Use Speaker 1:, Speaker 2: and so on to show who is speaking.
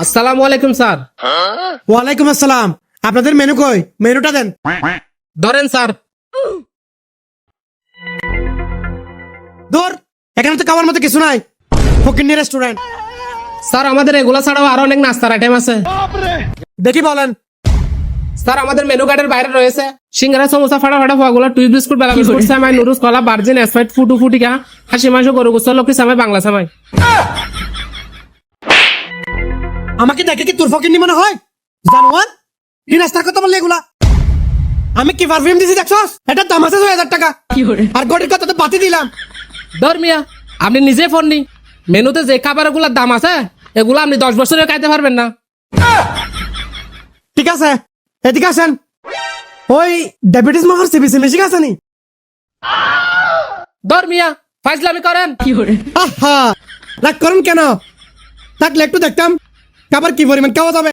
Speaker 1: আসসালামু আলাইকুম স্যার।
Speaker 2: ওয়ালাইকুম আসসালাম। আপনাদের মেনু কই? মেনুটা দেন।
Speaker 1: ধরেন স্যার।
Speaker 2: দূর, এখানে তো খাওয়ার মতো কিছু নাই। ফকিন্নি রেস্টুরেন্ট।
Speaker 1: স্যার আমাদের এগুলা ছাড়াও আরো অনেক নাস্তার আইটেম আছে।
Speaker 2: দেখি বলেন।
Speaker 1: স্যার আমাদের মেনু কার্ডের বাইরে রয়েছে সিঙ্গারা, সমোসা, ফাটা ফাটা ফোয়াগুলা, টুইস্ট বিস্কুট, বেলা বিস্কুট, সামাই, নুডলস, কলা, ভার্জিন, স্প্রাইট, ফুটু ফুটিকা, হাসি মাংস, গরু গোস্ত, লক্ষ্মী সামাই, বাংলা সামাই।
Speaker 2: আমাকে দেখে কি তোর ফকিন্নি মনে হয়? জানোয়ার, কি নাস্তার কথা বললি এগুলা? আমি কি পারফিউম দিছি দেখছস? এটার দাম আছে 6,000 টাকা। আর গড়ির কথা তো বাতি দিলাম।
Speaker 1: ধর মিয়া, আপনি নিজে ফোন নি, মেনুতে যে খাবারগুলোর দাম আছে এগুলো আপনি 10 বছরে খাইতে পারবেন না।
Speaker 2: ঠিক আছে, এদিকে আসেন। ওই ডায়াবেটিস মাফার সিবিসি মেশিন আছে নি?
Speaker 1: ধর মিয়া, ফাইজলামি করেন।
Speaker 2: আহা, রাগ করেন কেন? থাকলে একটু দেখতাম খাবার কি পরিমাণ খাওয়া যাবে।